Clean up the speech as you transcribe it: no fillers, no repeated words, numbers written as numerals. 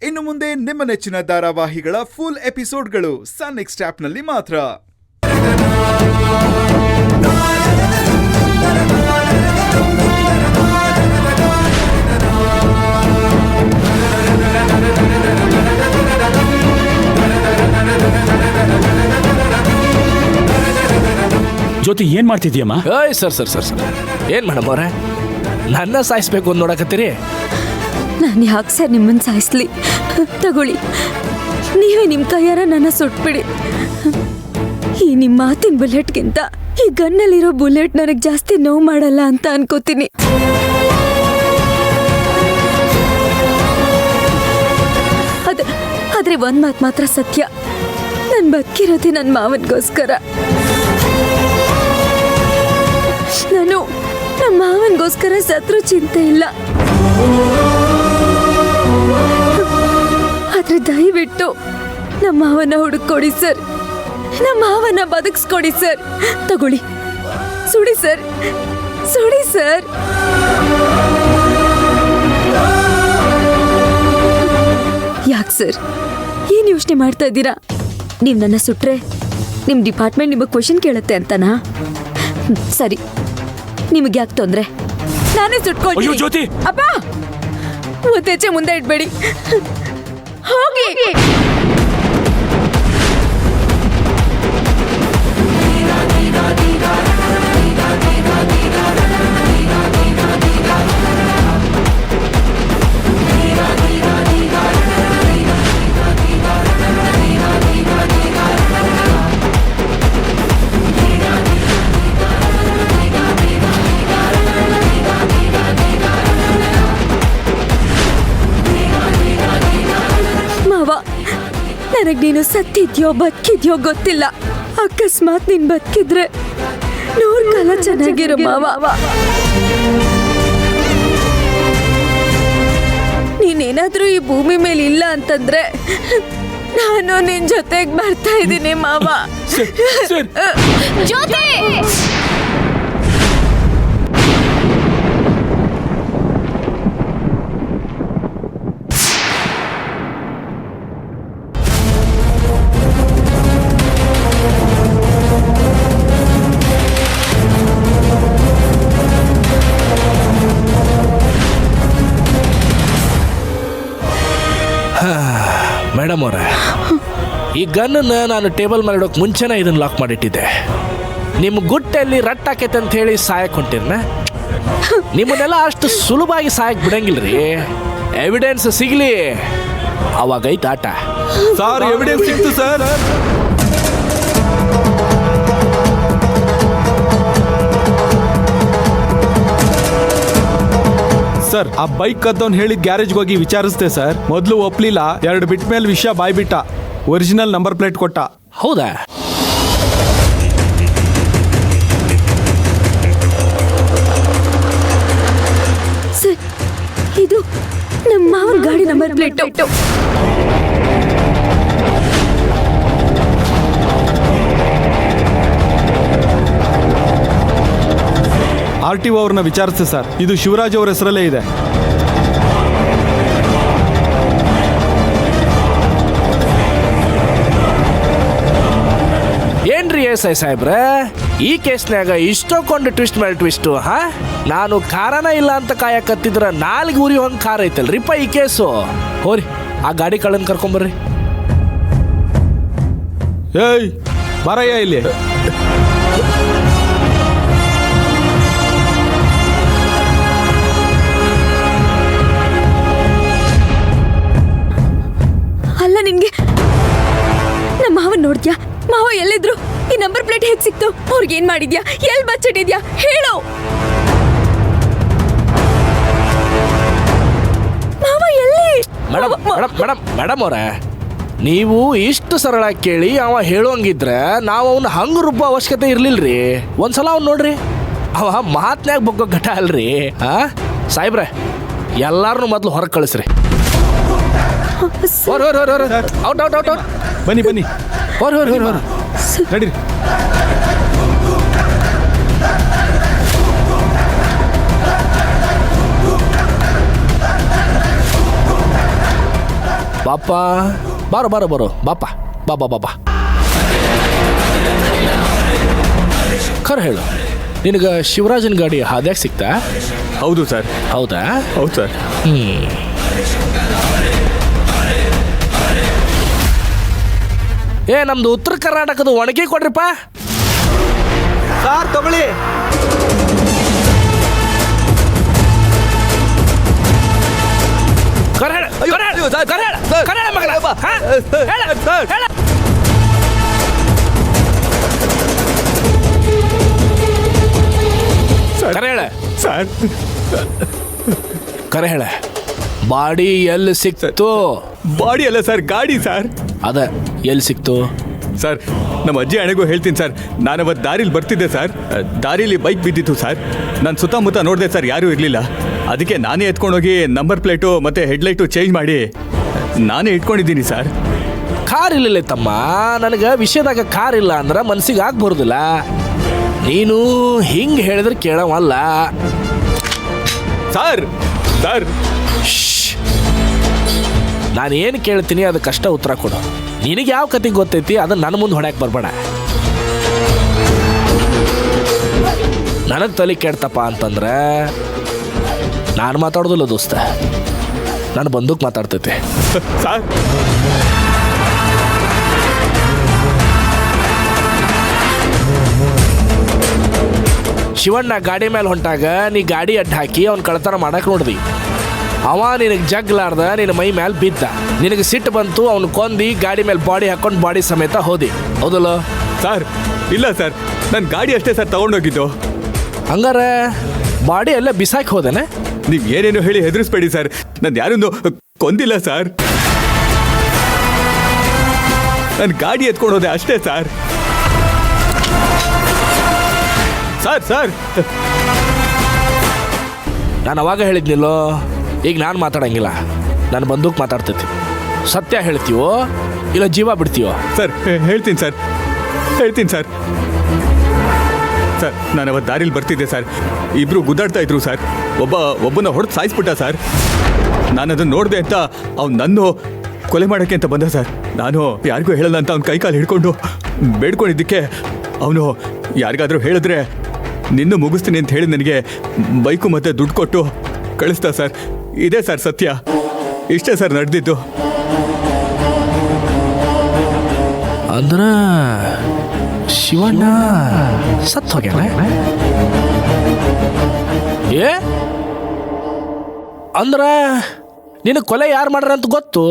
ಇನ್ನು ಮುಂದೆ ನಿಮ್ಮ ನೆಚ್ಚಿನ ಧಾರಾವಾಹಿಗಳ ಫುಲ್ ಎಪಿಸೋಡ್ಗಳು ಸನ್ ನೆಕ್ಸ್ಟ್ ಆಪ್ನಲ್ಲಿ ಮಾತ್ರ. ಜ್ಯೋತಿ ಏನ್ ಮಾಡ್ತಿದ್ಯಮ್ಮ? ಸರ್ ಏನ್ ಮೇಡಮ್ ಅವ್ರೆ, ನನ್ನ ಸಾಯಿಸ್ಬೇಕು ಅಂತ ನೋಡಕತ್ತೀರಿ? ನಾನು ಯಾಕೆ ಸರ್ ನಿಮ್ಮನ್ನು ಸಾಯಿಸ್ಲಿ? ತಗೊಳ್ಳಿ, ನೀವೇ ನಿಮ್ಮ ಕೈಯಾರ ನನ್ನ ಸುಟ್ಬಿಡಿ. ಈ ನಿಮ್ಮ ಮಾತಿನ ಬುಲೆಟ್ಗಿಂತ ಈ ಗನ್ನಲ್ಲಿರೋ ಬುಲೆಟ್ ನನಗೆ ಜಾಸ್ತಿ ನೋವು ಮಾಡಲ್ಲ ಅಂತ ಅನ್ಕೋತೀನಿ. ಆದ್ರೆ ಒಂದ್ ಮಾತು ಮಾತ್ರ ಸತ್ಯ, ನಾನು ಬದುಕಿರೋದೇ ನನ್ನ ಮಾವನಿಗೋಸ್ಕರ. ನಾನು ನಮ್ಮ ಮಾವನಿಗೋಸ್ಕರ ಸತ್ರು ಚಿಂತೆ ಇಲ್ಲ. ಆದ್ರೆ ದಯವಿಟ್ಟು ನಮ್ಮ ಮಾವನ ಹುಡುಕೊಡಿ ಸರ್, ನಮ್ಮ ಮಾವನ ಬದುಕಿಸ್ಕೊಡಿ ಸರ್. ತಗೊಳ್ಳಿ, ಸುಡಿ ಸರ್, ಸುಡಿ ಸರ್. ಯಾಕೆ ಸರ್ ಏನ್ ಯೋಚನೆ ಮಾಡ್ತಾ ಇದ್ದೀರಾ? ನೀವು ನನ್ನ ಸುಟ್ರೆ ನಿಮ್ಮ ಡಿಪಾರ್ಟ್ಮೆಂಟ್ ನಿಮಗೆ ಕ್ವಶನ್ ಕೇಳುತ್ತೆ ಅಂತನಾ? ಸರಿ, ನಿಮಗೆ ಯಾಕೆ ತೊಂದ್ರೆ? ನಾನೇ ಸುಟ್ಕೊಳ್ತೀನಿ. ಜ್ಯೋತಿ, ಅಪ್ಪ ಮುದ್ದೆಚ್ಚೆ ಮುಂದೆ ಇಡ್ಬೇಡಿ, ಹೋಗಿ. ನನಗೆ ನೀನು ಸತ್ತಿದ್ಯೋ ಬದುಕಿದ್ಯೋ ಗೊತ್ತಿಲ್ಲ. ಅಕಸ್ಮಾತ್ ನೀನ್ ಬದುಕಿದ್ರೆ 100 ಕಾಲ ಚೆನ್ನಾಗಿರೋ ಮಾವ. ನೀನೇನಾದ್ರೂ ಈ ಭೂಮಿ ಮೇಲೆ ಇಲ್ಲ ಅಂತಂದ್ರೆ ನಾನು ನಿನ್ ಜೊತೆಗೆ ಬರ್ತಾ ಇದ್ದೀನಿ ಮಾವ. ಜ್ಯೋತಿ, ಮೇಡಮ್ ಅವರೇ, ಈ ಗನ್ನನ್ನು ನಾನು ಟೇಬಲ್ ಮೇಲೆ ಇಡೋಕೆ ಮುಂಚೆನೇ ಇದನ್ನು ಲಾಕ್ ಮಾಡಿಟ್ಟಿದ್ದೆ. ನಿಮ್ಮ ಗುಟ್ಟಲ್ಲಿ ರಟ್ ಹಾಕೈತೆ ಅಂತ ಹೇಳಿ ಸಾಯಕ್ಕೆ ಹೊಂಟಿರ್ನ? ನಿಮ್ಮನ್ನೆಲ್ಲ ಅಷ್ಟು ಸುಲಭವಾಗಿ ಸಾಯಕ್ಕೆ ಬಿಡಂಗಿಲ್ರಿ. ಎವಿಡೆನ್ಸ್ ಸಿಗ್ಲಿ, ಅವಾಗೈತೆ ಆಟ. ಸರ್, ಎವಿಡೆನ್ಸ್ ಸಿಕ್ತು ಸರ್. ಸರ್, ಆ ಬೈಕ್ ಕದ್ದವನ್ ಹೇಳಿದ ಗ್ಯಾರೇಜ್ಗೆ ಹೋಗಿ ವಿಚಾರಿಸ್ತೆ ಸರ್. ಮೊದಲು ಒಪ್ಲಿಲ್ಲ, 2 ಬಿಟ್ಟ ಮೇಲೆ ವಿಷಯ ಬಾಯ್ಬಿಟ್ಟ. ಒರಿಜಿನಲ್ ನಂಬರ್ ಪ್ಲೇಟ್ ಕೊಟ್ಟ. ಹೌದಾ? ಸರ್, ಇದು ನಮ್ಮ ಮಾವನ ಗಾಡಿ ನಂಬರ್ ಪ್ಲೇಟ್. RTO ಅವ್ರನ್ನ ವಿಚಾರಿಸ್ತೆ ಸರ್. ಇದು ಶಿವರಾಜ್ ಅವ್ರ ಹೆಸರಲ್ಲೇ ಇದೆ. ಏನ್ರಿ SI ಸಾಹೇಬ್ರೆ, ಈ ಕೇಸ್ನ್ಯಾಗ ಇಷ್ಟೊಂದು ಟ್ವಿಸ್ಟ್ ಮೇಲೆ ಟ್ವಿಸ್ಟು. ನಾನು ಕಾರಣ ಇಲ್ಲ ಅಂತ ಕಾಯಕತ್ತಿದ್ರ 4 ಊರಿ ಹಂಗೆ ಕಾರ್ ಐತಲ್ರಿಪ್ಪ ಈ ಕೇಸು. ಹೋರಿ, ಆ ಗಾಡಿ ಕಳ್ಳನ್ ಕರ್ಕೊಂಬರ್ರಿ. ಏಯ್ ಬರಯ್ಯ ಇಲ್ಲಿ. ಅಲ್ಲ, ನಿನ್ಗೆ ನಮ್ಮ ಮಾವನ್ ನೋಡ್ದ್ಯಾ? ಮಾವ ಎಲ್ಲಿದ್ರು? ಈ ನಂಬರ್ ಪ್ಲೇಟ್ ಹೇಗ್ ಸಿಕ್ತು? ಅವ್ರಿಗೆ ಏನ್ ಮಾಡಿದ್ಯಾ? ಎಲ್ಲಿ ಬಚ್ಚಿಟ್ಟಿದ್ಯಾ? ಹೇಳು. ಮಾವ ಎಲ್ಲಿ? ಮೇಡಮ್ ಅವರೇ, ನೀವು ಇಷ್ಟು ಸರಳ ಕೇಳಿ ಅವ ಹೇಳೋಂಗಿದ್ರೆ ನಾವು ಅವನ್ನ ಹಂಗೆ ರುಬ್ಬೋ ಅವಶ್ಯಕತೆ ಇರ್ಲಿಲ್ರಿ. ಒಂದ್ಸಲ ಅವ್ನು ನೋಡ್ರಿ, ಅವ ಮಾತ್ನ್ಯಾಗ ಬಗ್ಗೋ ಘಟ ಅಲ್ರಿ. ಸಾಹೇಬ್ರೆ, ಎಲ್ಲಾರನ್ನೂ ಮೊದಲು ಹೊರಗೆ ಕಳಿಸ್ರಿ. ಔಟ್. ಬನ್ನಿ ಹೊರ ನಡೀರಿ. ಬಾಪ ಬಾರೋ ಬಾಪ ಬಾಬಾ ಖರ್ ಹೇಳು, ನಿನಗೆ ಶಿವರಾಜನ ಗಾಡಿ ಹಾದ್ಯಾಗ ಸಿಕ್ತಾ? ಹೌದು ಸರ್. ಹೌದಾ? ಹೌದು ಸರ್. ಏ ನಮ್ದು ಉತ್ತರ ಕರ್ನಾಟಕದ ಒಣಗಿ ಕೊಡ್ರಿಪ್ಪ. ಸರ್ ತಗೊಳ್ಳಿ. ಕರೆ ಹೇಳ, ಬಾಡಿ ಎಲ್ಲಿ ಸಿಕ್ತು? ಬಾಡಿ ಅಲ್ಲ ಸರ್, ಗಾಡಿ ಸರ್. ಅದ ಎಲ್ಲಿ ಸಿಕ್ತು? ಸರ್ ನಮ್ಮ ಅಜ್ಜಿ ಹಣೆಗೂ ಹೇಳ್ತೀನಿ ಸರ್, ನಾನು ಅವತ್ತು ದಾರಿಲಿ ಬರ್ತಿದ್ದೆ ಸರ್, ದಾರಿಲಿ ಬೈಕ್ ಬಿದ್ದಿತ್ತು ಸರ್. ನಾನು ಸುತ್ತಮುತ್ತ ನೋಡಿದೆ ಸರ್, ಯಾರೂ ಇರಲಿಲ್ಲ. ಅದಕ್ಕೆ ನಾನೇ ಎತ್ಕೊಂಡೋಗಿ ನಂಬರ್ ಪ್ಲೇಟು ಮತ್ತು ಹೆಡ್ಲೈಟು ಚೇಂಜ್ ಮಾಡಿ ನಾನೇ ಇಟ್ಕೊಂಡಿದ್ದೀನಿ ಸರ್. ಕಾರ್ ಇಲ್ಲ ತಮ್ಮ, ನನಗೆ ವಿಷಯದಾಗ ಕಾರ್ ಇಲ್ಲ ಅಂದ್ರೆ ಮನ್ಸಿಗೆ ಆಗ್ಬಾರ್ದಿಲ್ಲ. ನೀನು ಹಿಂಗೆ ಹೇಳಿದ್ರೆ ಕೇಳವಲ್ಲ ಸರ್. ಸರ್ ನಾನು ಏನು ಕೇಳ್ತೀನಿ ಅದಕ್ಕಷ್ಟ ಉತ್ತರ ಕೊಡು. ನಿನಗೆ ಯಾವ ಕತೆ ಗೊತ್ತೈತಿ ಅದನ್ನ ನನ್ನ ಮುಂದೆ ಹೊಡ್ಯಾಕೆ ಬರಬೇಡ. ನನಗೆ ತಲೆ ಕೆಡ್ತಪ್ಪ ಅಂತಂದ್ರೆ ನಾನು ಮಾತಾಡೋದಿಲ್ಲ ದೋಸ್ತ, ನಾನು ಬಂದೂಕ್ ಮಾತಾಡ್ತೈತೆ. ಸರ್ ಶಿವಣ್ಣ ಗಾಡಿ ಮೇಲೆ ಹೊಂಟಾಗ ನೀ ಗಾಡಿ ಅಡ್ಡ ಹಾಕಿ ಅವ್ನ ಕಳ್ತನ ಮಾಡಕ್ಕೆ ನೋಡ್ದಿ. ಅವ ನಿನಗೆ ಜಗ್ಲಾರ್ದ ನಿನ್ನ ಮೈ ಮೇಲೆ ಬಿದ್ದ. ನಿನಗೆ ಸಿಟ್ಟು ಬಂತು, ಅವ್ನು ಕೊಂದು ಗಾಡಿ ಮೇಲೆ ಬಾಡಿ ಹಾಕೊಂಡು ಬಾಡಿ ಸಮೇತ ಹೋದಿ, ಹೌದಲ್ಲ? ಸರ್ ಇಲ್ಲ ಸರ್, ನನ್ನ ಗಾಡಿ ಅಷ್ಟೇ ಸರ್ ತಗೊಂಡೋಗಿದ್ದು. ಹಂಗಾರೆ ಬಾಡಿ ಎಲ್ಲ ಬಿಸಾಕಿ ಹೋದೇನೆ? ನೀವು ಏನೇನು ಹೇಳಿ ಹೆದರಿಸ್ಬೇಡಿ ಸರ್, ನಾನು ಯಾರನ್ನು ಕೊಂದಿಲ್ಲ ಸರ್. ನನ್ನ ಗಾಡಿ ಎತ್ಕೊಂಡು ಹೋದೆ ಅಷ್ಟೇ ಸರ್. ಸರ್ ಸರ್ ನಾನು ಅವಾಗ ಹೇಳಿದ್ನಿಲ್ಲೋ, ಈಗ ನಾನು ಮಾತಾಡಂಗಿಲ್ಲ, ನಾನು ಬಂದೂಕ್ ಮಾತಾಡ್ತೈತಿ. ಸತ್ಯ ಹೇಳ್ತೀವೋ ಇಲ್ಲ ಜೀವ ಬಿಡ್ತೀವೋ? ಸರ್ ಹೇಳ್ತೀನಿ ಸರ್, ಹೇಳ್ತೀನಿ ಸರ್. ಸರ್ ನಾನು ಅವತ್ತು ದಾರಿಲಿ ಬರ್ತಿದ್ದೆ ಸರ್, ಇಬ್ಬರು ಗುದ್ದಾಡ್ತಾ ಇದ್ರು ಸರ್. ಒಬ್ಬನ ಹೊಡೆದು ಸಾಯಿಸ್ಬಿಟ್ಟ ಸರ್. ನಾನು ಅದನ್ನು ನೋಡಿದೆ ಅಂತ ಅವ್ನು ನನ್ನ ಕೊಲೆ ಮಾಡೋಕ್ಕೆ ಅಂತ ಬಂದ ಸರ್. ನಾನು ಯಾರಿಗೂ ಹೇಳಲ್ಲ ಅಂತ ಅವ್ನ ಕೈಕಾಲು ಹಿಡ್ಕೊಂಡು ಬೇಡ್ಕೊಂಡಿದ್ದಕ್ಕೆ ಅವನು ಯಾರಿಗಾದರೂ ಹೇಳಿದ್ರೆ ನಿನ್ನೂ ಮುಗಿಸ್ತೀನಿ ಅಂತ ಹೇಳಿ ನನಗೆ ಬೈಕು ಮತ್ತು ದುಡ್ಡು ಕೊಟ್ಟು ಕಳಿಸ್ತಾ ಸರ್. ಇದೇ ಸರ್ ಸತ್ಯ, ಇಷ್ಟೇ ಸರ್ ನಡೆದಿದ್ದು. ಅಂದ್ರ ಶಿವಣ್ಣ ಸತ್ತು ಹೋಗ್ಯಾನ? ಏ ಅಂದ್ರ ನಿನ್ನ ಕೊಲೆ ಯಾರು ಮಾಡ್ರ ಅಂತ ಗೊತ್ತು?